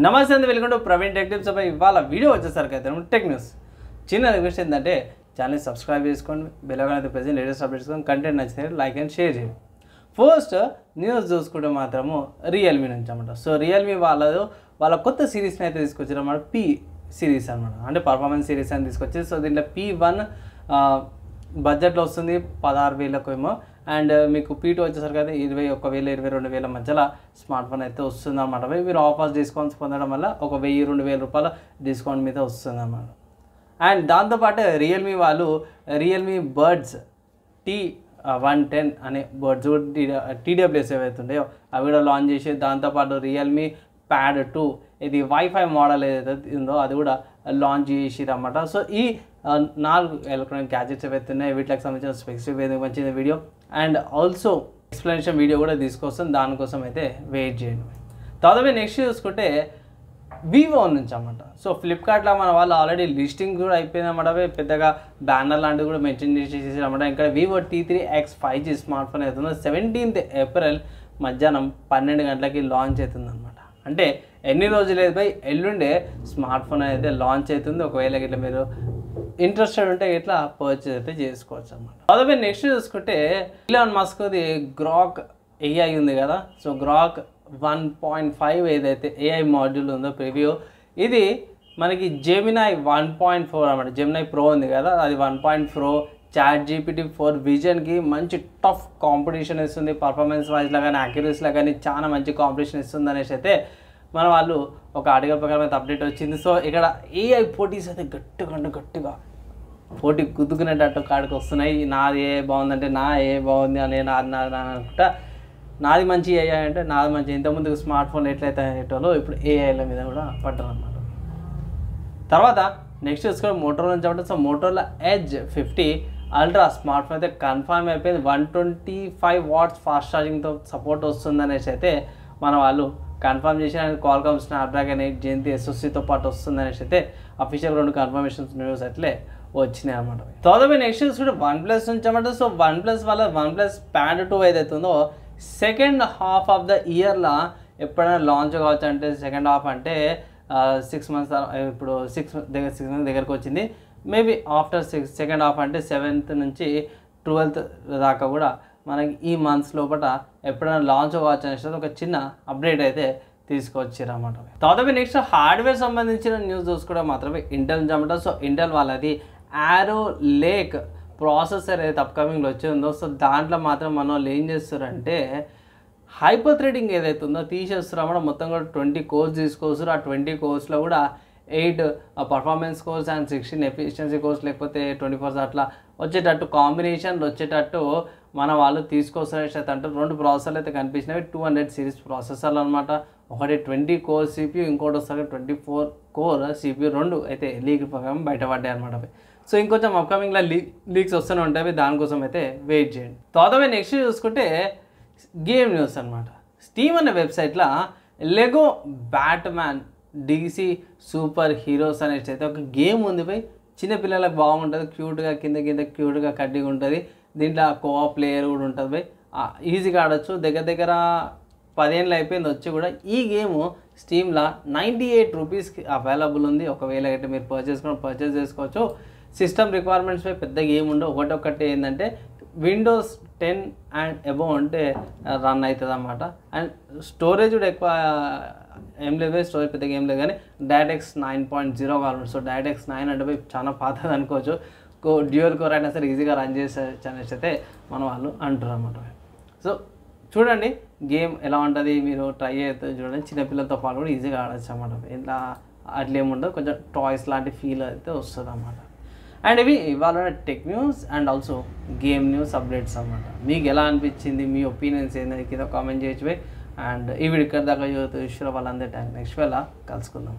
నమస్తే అండి, welcome to Praveen tech tips. ఇవాళ వీడియో వచ్చేసరికి అయితే టెక్ న్యూస్. చిన్న రిక్వెస్ట్ ఏంటంటే ఛానల్ సబ్స్క్రైబ్ చేసుకోండి, బెల్ ఐకాన్ అయితే ప్రెస్ చేయండి, లేటెస్ట్ అప్డేట్స్ కంటెంట్ నచ్చితే లైక్ అండ్ షేర్ చేయండి. ఫస్ట్ న్యూస్ చూసుకుంటే మాత్రము రియల్మీ నుంచి అన్నమాట. సో రియల్మీ వాళ్ళ కొత్త సిరీస్ని అయితే తీసుకొచ్చారు అన్నమాట. పీ సిరీస్ అనమాట, అంటే పర్ఫార్మెన్స్ సిరీస్ అని తీసుకొచ్చి. సో దీంట్లో P1 బడ్జెట్లో వస్తుంది 16,000కు ఏమో, అండ్ మీకు P2 వచ్చేసరికి అయితే 21,000 22,000 మధ్యలో స్మార్ట్ ఫోన్ అయితే వస్తుంది అనమాట. మీరు ఆఫర్స్ డిస్కౌంట్స్ పొందడం వల్ల ఒక 1,000-2,000 రూపాయల డిస్కౌంట్ మీద వస్తుంది అన్నమాట. అండ్ దాంతోపాటు రియల్మీ వాళ్ళు రియల్మీ బర్డ్స్ T110 అనే బర్డ్స్ TWS ఏవైతే ఉన్నాయో అవి కూడా లాంచ్ చేసి, దాంతోపాటు రియల్మీ ప్యాడ్ 2 ఇది వైఫై మోడల్ ఏదైతే ఉందో అది కూడా లాంచ్ చేసిరన్నమాట. సో ఈ 4 ఎలక్ట్రానిక్ గ్యాజెట్స్ ఏవైతే ఉన్నాయో వీటికి సంబంధించిన స్పెసిఫిక్ మంచి video and also explanation video కూడా తీసుకొస్తాం. దానికోసం అయితే వెయిట్ చేయండి. తర్వాత నెక్స్ట్ చూసుకుంటే వివో నుంచి అన్నమాట. సో ఫ్లిప్కార్ట్లో మన వాళ్ళు ఆల్రెడీ లిస్టింగ్ కూడా అయిపోయింది అన్నమాట. పెద్దగా బ్యానర్ లాంటివి కూడా మెన్షన్ చేసేసి అన్నమాట. ఇక్కడ Vivo T3X 5G smart phone అవుతుందో 17th ఏప్రిల్ మధ్యాహ్నం 12 గంటలకి లాంచ్ అవుతుంది అనమాట. అంటే ఎన్ని రోజులు లేదు బై, ఎల్లుండే స్మార్ట్ ఫోన్ అయితే లాంచ్ అవుతుంది. ఒకవేళ ఇట్లా మీరు ఇంట్రెస్టెడ్ ఉంటే ఇట్లా పర్చేజ్ అయితే చేసుకోవచ్చు అన్నమాట. అదే నెక్స్ట్ చూసుకుంటే ఎలాన్ మస్క్ది గ్రాక్ AI ఉంది కదా. సో గ్రాక్ 1.5 ఏదైతే AI మాడ్యూల్ ఉందో ప్రివ్యూ, ఇది మనకి జెమినై 1.4 అన్నమాట. జెమినై ప్రో ఉంది కదా, అది 1.4 ChatGPT-4 విజన్కి మంచి టఫ్ కాంపిటీషన్ ఇస్తుంది. పర్ఫార్మెన్స్ వైజ్లో కానీ యాక్యురసీలో కానీ చాలా మంచి కాంపిటీషన్ ఇస్తుంది అనేసి అయితే మన వాళ్ళు ఒక ఆర్టికల్ ప్రకారం అయితే అప్డేట్ వచ్చింది. సో ఇక్కడ AI పోటీస్ అయితే గట్టిగా పోటీ కుదుకునేటట్టు కాడికి వస్తున్నాయి. నాది ఏ బాగుందంటే నా ఏ బాగుంది అని నాది అనుకుంటా. నాది మంచి AI అంటే నాది మంచి. ఇంతకుముందు స్మార్ట్ ఫోన్ ఎట్లయితే అయ్యేటోలో ఇప్పుడు AIల మీద కూడా పడ్డారు అన్నమాట. తర్వాత నెక్స్ట్ చూసుకొని మోటోరోలా నుంచి అవ్వడం. So Motorola Edge 50 ultra smart phone అయితే కన్ఫర్మ్ అయిపోయింది. 125 వాట్స్ ఫాస్ట్ ఛార్జింగ్తో సపోర్ట్ వస్తుంది అనేసి అయితే మన వాళ్ళు కన్ఫర్మ్ చేసి, క్వాల్కామ్ స్నాప్డ్రాగన్ 8 Gen 3 SoCతో పాటు వస్తుంది అనేసి అయితే అఫీషియల్ 2 కన్ఫర్మేషన్స్ న్యూస్ అట్లే వచ్చినాయి అనమాట. తర్వాత నెక్స్ట్ చూసుకుంటే OnePlus నుంచి అన్నమాట. సో OnePlus వాళ్ళ OnePlus Pad 2 ఏదైతే ఉందో సెకండ్ హాఫ్ ఆఫ్ ద ఇయర్లో ఎప్పుడైనా లాంచ్ కావచ్చు. అంటే సెకండ్ హాఫ్ అంటే 6 months, ఇప్పుడు 6 months దగ్గరకు వచ్చింది. మేబీ ఆఫ్టర్ సెకండ్ హాఫ్ అంటే 7th నుంచి 12th దాకా కూడా మనకి ఈ మంత్స్ లోపల ఎప్పుడైనా లాంచ్ కావచ్చు అనేసి ఒక చిన్న అప్డేట్ అయితే తీసుకొచ్చారన్నమాట. తర్వాత నెక్స్ట్ హార్డ్వేర్ సంబంధించిన న్యూస్ చూసుకోవడం మాత్రమే ఇంటెల్ నుంచి అన్నమాట. సో ఇంటెల్ వాళ్ళది Arrow Lake ప్రాసెసర్ ఏదైతే అప్కమింగ్లో వచ్చిందో, సో దాంట్లో మాత్రం మన వాళ్ళు ఏం చేస్తారంటే హైపర్ థ్రెడింగ్ ఏదైతే ఉందో తీసేస్తారన్నమాట. మొత్తం కూడా 20 కోర్స్ తీసుకోవచ్చు. ఆ 20 కోర్స్లో కూడా 8 performance course and 16 efficiency course, లేకపోతే 24 అట్లా వచ్చేటట్టు కాంబినేషన్లు వచ్చేటట్టు మన వాళ్ళు తీసుకొస్తారనేసి అయితే అంటారు. 2 ప్రాసెసర్లు అయితే కనిపించినవి, 200 సిరీస్ ప్రాసెసర్లు అనమాట. ఒకటి 20 కోర్ CPU, ఇంకోటి వస్తారు 24 కోర్ CPU. 2 అయితే లీక్ ప్రకారం బయటపడ్డాయి అనమాట. సో ఇంకొంచెం అప్కమింగ్లో లీక్స్ వస్తూనే ఉంటాయి, దానికోసం అయితే వెయిట్ చేయండి. తర్వాత నెక్స్ట్ చూసుకుంటే గేమ్ న్యూస్ అనమాట. స్టీమ్ అనే వెబ్సైట్లో Lego Batman DC super heroes అనేసి అయితే ఒక గేమ్ ఉంది పోయి. చిన్నపిల్లలకు బాగుంటుంది, క్యూట్గా కింద క్యూట్గా కడ్డీగా ఉంటుంది. దీంట్లో కోఆప్ ప్లేయర్ కూడా ఉంటుంది పోయి, ఈజీగా ఆడచ్చు. దగ్గర 10 ఏళ్ళు అయిపోయింది వచ్చి కూడా. ఈ గేమ్ స్టీమ్లో 98 రూపీస్కి అవైలబుల్ ఉంది. ఒకవేళ అయితే మీరు పర్చేస్ చేసుకోవచ్చు. సిస్టమ్ రిక్వైర్మెంట్స్ పై పెద్ద గేమ్ ఉండవు. ఒకటి ఏంటంటే Windows 10 అండ్ అబోవ్ అంటే రన్ అవుతుంది అన్నమాట. అండ్ స్టోరేజ్ కూడా ఎక్కువ ఏం లేదు, స్టోరేజ్ పెద్దగా ఏం లేదు, కానీ DirectX 9.0 కావాలి. సో DirectX 9 అంటే చాలా పాతది అనుకోవచ్చు. డ్యూయల్ కోర్ అయినా సరే ఈజీగా రన్ చేసేసి అనేసి అయితే మన వాళ్ళు అంటారు అన్నమాట. సో చూడండి గేమ్ ఎలా ఉంటుంది, మీరు ట్రై అయితే చూడండి. చిన్నపిల్లలతో పాటు కూడా ఈజీగా ఆడచ్చు అన్నమాట. ఇలా అట్లా ఏముండదు, కొంచెం టాయ్స్ లాంటి ఫీల్ అయితే వస్తుంది అన్నమాట. అండ్ ఇవి ఇవాళ tech news and also game news updates అన్నమాట. మీకు ఎలా అనిపించింది, మీ ఒపీనియన్స్ ఏంటంటే కింద కామెంట్ చేయొచ్చు. అండ్ ఈ వీడియో ఇక్కడ దాకా చూసిన వాళ్ళందరి టైం నెక్స్ట్ వేళ కలుసుకుందాం.